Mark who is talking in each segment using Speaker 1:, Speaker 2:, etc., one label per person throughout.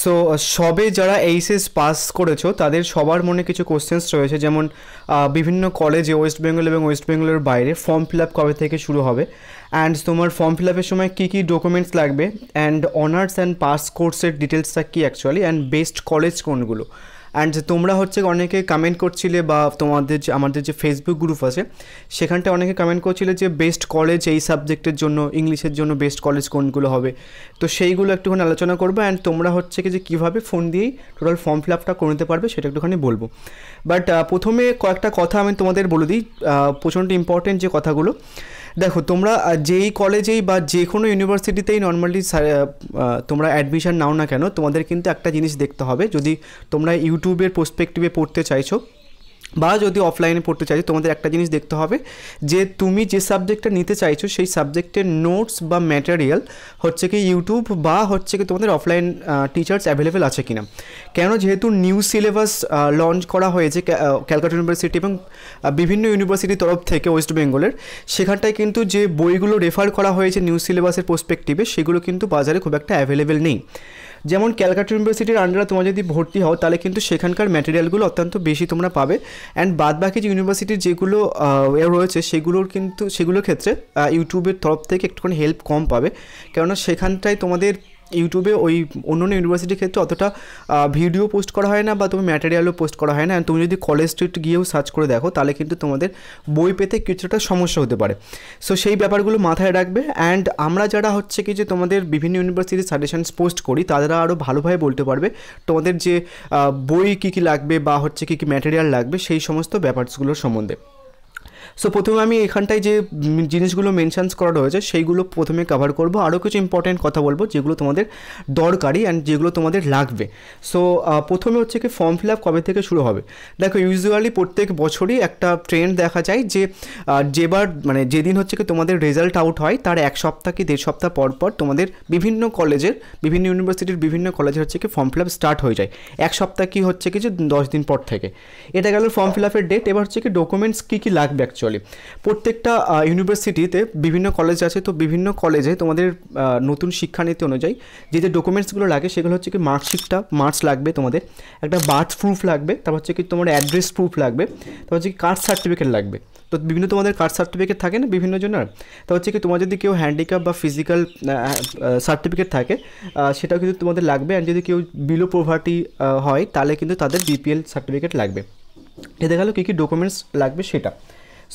Speaker 1: So সবে যারা HS pass করেছো তাদের সবার মনে কিছু কোশ্চেন্স রয়েছে, যেমন বিভিন্ন কলেজে ওয়েস্ট বেঙ্গল এবং ওয়েস্ট বেঙ্গলের বাইরে ফর্ম ফিল আপ কবে থেকে শুরু হবে, অ্যান্ড তোমার ফর্ম ফিল আপের সময় কী কী ডকুমেন্টস লাগবে, অ্যান্ড অনার্স অ্যান্ড পাস কোর্সের ডিটেলসটা কী অ্যাকচুয়ালি, অ্যান্ড বেস্ট কলেজ কোনগুলো। অ্যান্ড তোমরা হচ্ছে অনেকে কমেন্ট করছিলে, বা তোমাদের যে আমাদের যে ফেসবুক গ্রুপ আছে সেখানটায় অনেকে কমেন্ট করছিলে যে বেস্ট কলেজ এই সাবজেক্টের জন্য, ইংলিশের জন্য বেস্ট কলেজ কোনগুলো হবে। তো সেইগুলো একটুখানি আলোচনা করবো, অ্যান্ড তোমরা হচ্ছে কি যে কীভাবে ফোন দিয়েই টোটাল ফর্ম ফিল আপটা করে নিতে পারবে সেটা একটুখানি বলবো। বাট প্রথমে কয়েকটা কথা আমি তোমাদের বলে দিই, প্রচণ্ড ইম্পর্টেন্ট যে কথাগুলো। দেখো, তোমরা যেই কলেজেই বা যে কোনো ইউনিভার্সিটিতেই নর্মালি তোমরা অ্যাডমিশন নাও না কেন, তোমাদের কিন্তু একটা জিনিস দেখতে হবে, যদি তোমরা ইউটিউবের পার্সপেক্টিভে পড়তে চাইছো বা যদি অফলাইনে পড়তে চাইছো, তোমাদের একটা জিনিস দেখতে হবে যে তুমি যে সাবজেক্টটা নিতে চাইছো সেই সাবজেক্টের নোটস বা ম্যাটেরিয়াল হচ্ছে কি ইউটিউব বা হচ্ছে কি তোমাদের অফলাইন টিচার্স অ্যাভেলেবেল আছে কিনা। কেন, যেহেতু নিউ সিলেবাস লঞ্চ করা হয়েছে ক্যালকাটা ইউনিভার্সিটি এবং বিভিন্ন ইউনিভার্সিটির তরফ থেকে ওয়েস্ট বেঙ্গলের, সেখানটায় কিন্তু যে বইগুলো রেফার করা হয়েছে নিউ সিলেবাসের পার্সপেক্টিভে সেগুলো কিন্তু বাজারে খুব একটা অ্যাভেলেবেল নেই। যেমন ক্যালকাটা ইউনিভার্সিটির আন্ডারে তোমরা যদি ভর্তি হও তাহলে কিন্তু সেখানকার ম্যাটেরিয়ালগুলো অত্যন্ত বেশি তোমরা পাবে, অ্যান্ড বাদবাকি যে ইউনিভার্সিটির যেগুলো রয়েছে সেগুলোর ক্ষেত্রে ইউটিউবের তরফ থেকে একটুখানি হেল্প কম পাবে, কেননা সেখানটায় তোমাদের ইউটিউবে ওই অন্য ইউনিভার্সিটির ক্ষেত্রে অতটা ভিডিও পোস্ট করা হয় না বা তুমি ম্যাটেরিয়ালও পোস্ট করা হয় না। তুমি যদি কলেজ স্ট্রিট গিয়েও সার্চ করে দেখো তাহলে কিন্তু তোমাদের বই পেতে কিছুটা সমস্যা হতে পারে। সো সেই ব্যাপারগুলো মাথায় রাখবে। অ্যান্ড আমরা যারা হচ্ছে কি যে তোমাদের বিভিন্ন ইউনিভার্সিটির সাজেশনস পোস্ট করি তারা আরও ভালোভাবে বলতে পারবে তোমাদের যে বই কী কী লাগবে বা হচ্ছে কী কী ম্যাটেরিয়াল লাগবে সেই সমস্ত ব্যাপারগুলোর সম্বন্ধে। সো প্রথমে আমি এখানটায় যে জিনিসগুলো মেনশনস করা রয়েছে সেইগুলো প্রথমে কভার করব, আরও কিছু ইম্পর্টেন্ট কথা বলবো যেগুলো তোমাদের দরকারি অ্যান্ড যেগুলো তোমাদের লাগবে। সো প্রথমে হচ্ছে কি ফর্ম ফিল আপ কবে থেকে শুরু হবে। দেখো, ইউজুয়ালি প্রত্যেক বছরই একটা ট্রেন্ড দেখা যায় যে যেবার মানে যেদিন হচ্ছে কি তোমাদের রেজাল্ট আউট হয় তার এক সপ্তাহ কি দেড় সপ্তাহ পর পর তোমাদের বিভিন্ন কলেজের বিভিন্ন ইউনিভার্সিটির বিভিন্ন কলেজে হচ্ছে কি ফর্ম ফিল আপ স্টার্ট হয়ে যায়। এক সপ্তাহ কি হচ্ছে কি যে 10 দিন পর থেকে। এটা গেল ফর্ম ফিল আপের ডেট। এবার হচ্ছে কি ডকুমেন্টস কী কী লাগবে অ্যাকচুয়ালি। প্রত্যেকটা ইউনিভার্সিটিতে বিভিন্ন কলেজ আছে, তো বিভিন্ন কলেজে তোমাদের নতুন শিক্ষানীতি অনুযায়ী যে যে ডকুমেন্টসগুলো লাগে সেগুলো হচ্ছে কি মার্কস লাগবে, তোমাদের একটা বার্থ প্রুফ লাগবে, তারপর হচ্ছে কি তোমার অ্যাড্রেস প্রুফ লাগবে, তারপর হচ্ছে কি কাস্ট সার্টিফিকেট লাগবে। তো বিভিন্ন তোমাদের কাস্ট সার্টিফিকেট থাকে না বিভিন্ন জনের, তো হচ্ছে কি তোমার যদি কেউ হ্যান্ডিক্যাপ বা ফিজিক্যাল সার্টিফিকেট থাকে সেটাও কিন্তু তোমাদের লাগবে। আর যদি কেউ বিলো পভার্টি হয় তাহলে কিন্তু তাদের বিপিএল সার্টিফিকেট লাগবে। এতে গেল কী কী ডকুমেন্টস লাগবে সেটা।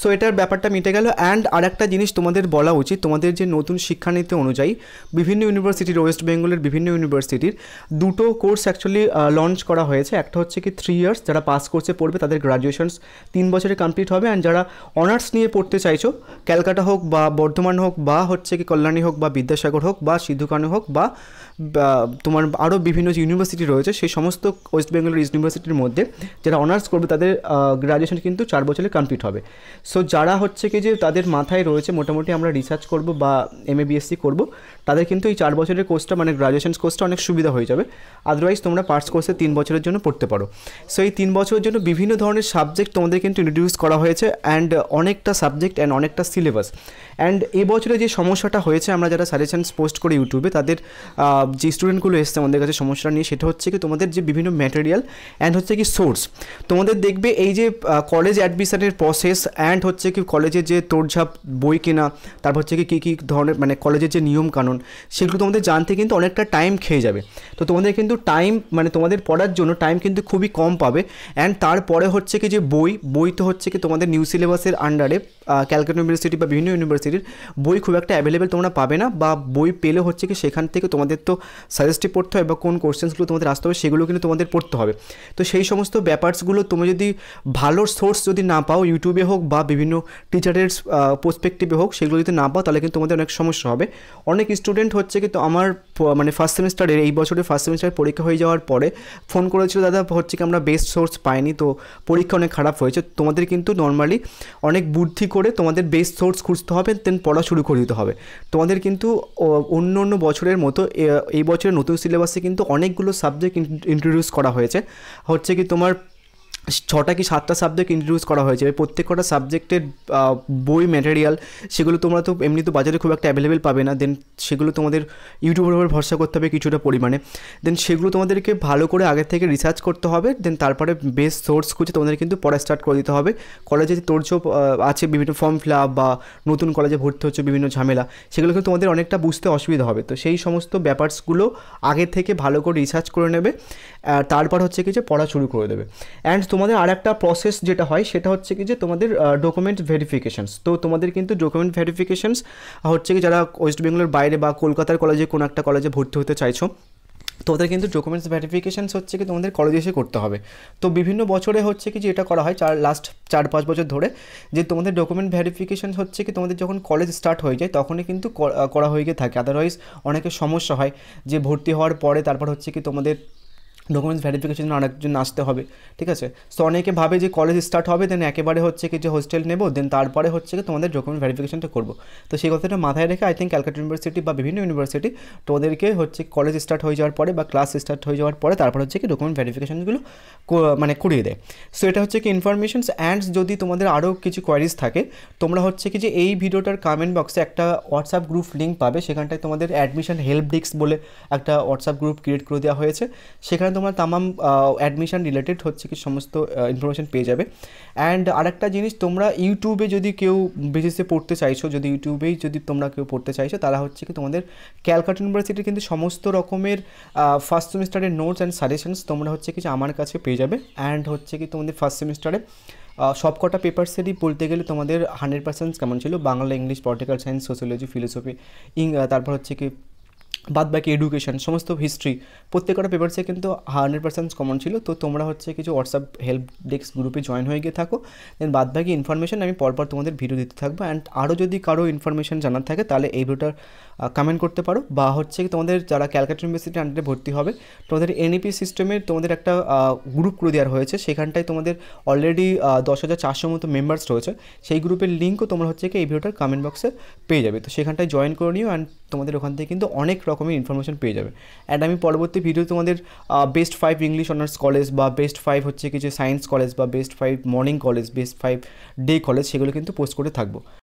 Speaker 1: সো এটার ব্যাপারটা মিটে গেল। অ্যান্ড আরেকটা জিনিস তোমাদের বলা উচিত, তোমাদের যে নতুন শিক্ষানীতি অনুযায়ী বিভিন্ন ইউনিভার্সিটির ওয়েস্ট বেঙ্গলের বিভিন্ন ইউনিভার্সিটির দুটো কোর্স অ্যাকচুয়ালি লঞ্চ করা হয়েছে। একটা হচ্ছে কি 3 ইয়ার্স, যারা পাস কোর্সে পড়বে তাদের গ্রাজুয়েশনস 3 বছরে কমপ্লিট হবে। অ্যান্ড যারা অনার্স নিয়ে পড়তে চাইছো, ক্যালকাটা হোক বা বর্ধমান হোক বা হচ্ছে কি কল্যাণী হোক বা বিদ্যাসাগর হোক বা সিধু-কানু হোক বা তোমার আরও বিভিন্ন যে ইউনিভার্সিটি রয়েছে সেই সমস্ত ওয়েস্ট বেঙ্গলের ইউনিভার্সিটির মধ্যে যারা অনার্স করবে তাদের গ্রাজুয়েশন কিন্তু 4 বছরে কমপ্লিট হবে। সো যারা হচ্ছে কি যে তাদের মাথায় রয়েছে মোটামুটি আমরা রিসার্চ করব বা এমএ বিএসসি করব, তাদের কিন্তু এই 4 বছরের কোর্সটা মানে গ্রাজুয়েশন কোর্সটা অনেক সুবিধা হয়ে যাবে। আদারওয়াইজ তোমরা পার্টস কোর্সে 3 বছরের জন্য পড়তে পারো। সো এই 3 বছরের জন্য বিভিন্ন ধরনের সাবজেক্ট তোমাদের কিন্তু ইন্ট্রোডিউস করা হয়েছে, অ্যান্ড অনেকটা সাবজেক্ট অ্যান্ড অনেকটা সিলেবাস। অ্যান্ড এই বছরে যে সমস্যাটা হয়েছে, আমরা যারা সাজেশনস পোস্ট করি ইউটিউবে তাদের যে স্টুডেন্টগুলো এসছে আমাদের কাছে সমস্যা নিয়ে, সেটা হচ্ছে কি তোমাদের যে বিভিন্ন ম্যাটেরিয়াল অ্যান্ড হচ্ছে কি সোর্স। তোমাদের দেখবে এই যে কলেজ অ্যাডমিশনের প্রসেস অ্যান্ড হচ্ছে কি কলেজের যে তোড়ঝাপ বই কেনা, তারপর হচ্ছে কি কী কী ধরনের মানে কলেজের যে নিয়মকানুন সেগুলো তোমাদের জানতে কিন্তু অনেকটা টাইম খেয়ে যাবে। তো তোমাদের কিন্তু টাইম মানে তোমাদের পড়ার জন্য টাইম কিন্তু খুবই কম পাবে। অ্যান্ড তারপরে হচ্ছে কি যে বই তো হচ্ছে কি তোমাদের নিউ সিলেবাসের আন্ডারে ক্যালকাটা ইউনিভার্সিটি বা বিভিন্ন ইউনিভার্সিটির বই খুব একটা অ্যাভেলেবেল তোমরা পাবে না, বা বই পেলে হচ্ছে কি সেখান থেকে তোমাদের তো সাজেস্টিভ পড়তে হবে বা কোন কোশ্চেন্সগুলো তোমাদের আসতে হবে সেগুলো কিন্তু তোমাদের পড়তে হবে। তো সেই সমস্ত ব্যাপারসগুলো তুমি যদি ভালো সোর্স যদি না পাও, ইউটিউবে হোক বা বিভিন্ন টিচারের পার্সপেক্টিভে হোক, সেগুলো যদি না পাও তাহলে কিন্তু তোমাদের অনেক সমস্যা হবে। অনেক স্টুডেন্ট হচ্ছে কি তো আমার মানে ফার্স্ট সেমিস্টারের এই বছরের ফার্স্ট সেমিস্টারের পরীক্ষা হয়ে যাওয়ার পরে ফোন করেছিল, দাদা হচ্ছে কি আমরা বেস্ট সোর্স পাইনি, তো পরীক্ষা অনেক খারাপ হয়েছে। তোমাদের কিন্তু নর্মালি অনেক বুদ্ধি করে তোমাদের বেস্ট সোর্স খুঁজতে হবে, দেন পড়া শুরু করে দিতে হবে। তোমাদের কিন্তু অন্য বছরের মতো এই বছরের নতুন সিলেবাসে কিন্তু অনেকগুলো সাবজেক্ট ইন্ট্রোডিউস করা হয়েছে। হচ্ছে কি তোমার ছটা কি সাতটা সাবজেক্ট ইন্ট্রোডিউস করা হয়েছে। প্রত্যেকটা সাবজেক্টের বই ম্যাটেরিয়াল সেগুলো তোমরা তো এমনি তো বাজারে খুব একটা অ্যাভেলেবেল পাবে না, দেন সেগুলো তোমাদের ইউটিউবের উপর ভরসা করতে হবে কিছুটা পরিমাণে। দেন সেগুলো তোমাদেরকে ভালো করে আগে থেকে রিসার্চ করতে হবে, দেন তারপরে বেস্ট সোর্স খুঁজে তোমাদের কিন্তু পড়া স্টার্ট করে দিতে হবে। কলেজে যে তোড়জোড় আছে, বিভিন্ন ফর্ম ফিল আপ বা নতুন কলেজে ভর্তি হচ্ছে, বিভিন্ন ঝামেলা, সেগুলো কিন্তু তোমাদের অনেকটা বুঝতে অসুবিধা হবে। তো সেই সমস্ত ব্যাপারসগুলো আগে থেকে ভালো করে রিসার্চ করে নেবে, তারপর হচ্ছে কি যে পড়া শুরু করে দেবে। অ্যান্ড তোমাদের আর একটা প্রসেস যেটা হয় সেটা হচ্ছে কি যে তোমাদের ডকুমেন্ট ভেরিফিকেশানস। তো তোমাদের কিন্তু ডকুমেন্ট ভেরিফিকেশানস হচ্ছে কি, যারা ওয়েস্ট বেঙ্গলের বাইরে বা কলকাতার কলেজে কোনো একটা কলেজে ভর্তি হতে চাইছো, তোমাদের কিন্তু ডকুমেন্টস ভেরিফিকেশানস হচ্ছে কি তোমাদের কলেজে এসে করতে হবে। তো বিভিন্ন বছরে হচ্ছে কি যে এটা করা হয়, লাস্ট 4-5 বছর ধরে, যে তোমাদের ডকুমেন্ট ভেরিফিকেশান হচ্ছে কি তোমাদের যখন কলেজ স্টার্ট হয়ে যায় তখনই কিন্তু করা হয়ে গিয়ে থাকে। আদারওয়াইজ অনেকের সমস্যা হয় যে ভর্তি হওয়ার পরে তারপর হচ্ছে কি তোমাদের ডকুমেন্টস ভেরিফিকেশন আরেকজন আসতে হবে, ঠিক আছে। সো অনেকে ভাবে যে কলেজ স্টার্ট হবে দেন একেবারে হচ্ছে কি যে হোস্টেল নেবো, দেন তারপরে হচ্ছে কি তোমাদের ডকুমেন্ট ভেরিফিকেশনটা করবো। তো সেই কথাটা মাথায় রেখে আই থিঙ্ক ক্যালকাটা ইউনিভার্সিটি বা বিভিন্ন ইউনিভার্সিটি তোমাদেরকে হচ্ছে কলেজ স্টার্ট হয়ে যাওয়ার পরে বা ক্লাস স্টার্ট হয়ে যাওয়ার পরে তারপর হচ্ছে কি ডকুমেন্ট ভেরিফিকেশনগুলো মানে করিয়ে দেয়। সো এটা হচ্ছে কি ইনফরমেশনস। অ্যান্ড যদি তোমাদের আরও কিছু কোয়ারিজ থাকে, তোমরা হচ্ছে কি যে এই ভিডিওটার কমেন্ট বক্সে একটা হোয়াটসঅ্যাপ গ্রুপ লিঙ্ক পাবে, সেখানটায় তোমাদের অ্যাডমিশন হেল্প ডেস্ক বলে একটা হোয়াটসঅ্যাপ গ্রুপ ক্রিয়েট করে দেওয়া হয়েছে। সেখানে তোমরা তামাম অ্যাডমিশন রিলেটেড হচ্ছে কি সমস্ত ইনফরমেশন পেয়ে যাবে। অ্যান্ড আরেকটা জিনিস, তোমরা ইউটিউবে যদি কেউ বেসিসে পড়তে চাইছো, যদি ইউটিউবেই যদি তোমরা কেউ পড়তে চাইছো, তারা হচ্ছে কি তোমাদের ক্যালকাটা ইউনিভার্সিটির কিন্তু সমস্ত রকমের ফার্স্ট সেমিস্টারের নোটস অ্যান্ড সাজেশনস তোমরা হচ্ছে কি আমার কাছে পেয়ে যাবে। অ্যান্ড হচ্ছে কি তোমাদের ফার্স্ট সেমিস্টারে সবকটা পেপারসেরই বলতে গেলে তোমাদের 100% কেমন ছিল, Bangla, English, political science, sociology, philosophy, তারপর হচ্ছে কি বাদ বাকি এডুকেশন, সমস্ত হিস্ট্রি, প্রত্যেকটা পেপারসে কিন্তু 100% কমন ছিল। তো তোমরা হচ্ছে কিছু হোয়াটসঅ্যাপ হেল্প ডেস্ক গ্রুপে জয়েন হয়ে গিয়ে থাকো, দেন বাদ বাকি ইনফরমেশন আমি পরপর তোমাদের ভিডিও দিতে থাকবো। অ্যান্ড আরও যদি কারো ইনফরমেশন জানার থাকে তাহলে এই ভিডিওটার কমেন্ট করতে পারো, বা হচ্ছে কি তোমাদের যারা ক্যালকাটা ইউনিভার্সিটির আন্ডারে ভর্তি হবে, তোমাদের এনইপি সিস্টেমে তোমাদের একটা গ্রুপ করে দেওয়া হয়েছে, সেখানটায় তোমাদের অলরেডি 10,400 মতো মেম্বার্স রয়েছে। সেই গ্রুপের লিঙ্কও তোমরা হচ্ছে কি এই ভিডিওটার কমেন্ট বক্সে পেয়ে যাবে। তো সেখানটায় জয়েন করে নিও, অ্যান্ড তোমাদের ওখান থেকে কিন্তু অনেক রকমের ইনফরমেশন পেয়ে যাবে। অ্যান্ড আমি পরবর্তী ভিডিও তোমাদের বেস্ট 5 ইংলিশ অনার্স কলেজ, বা বেস্ট 5 হচ্ছে কিছু সায়েন্স কলেজ, বা best 5 morning college, best 5 day college, সেগুলো কিন্তু পোস্ট করে থাকবো।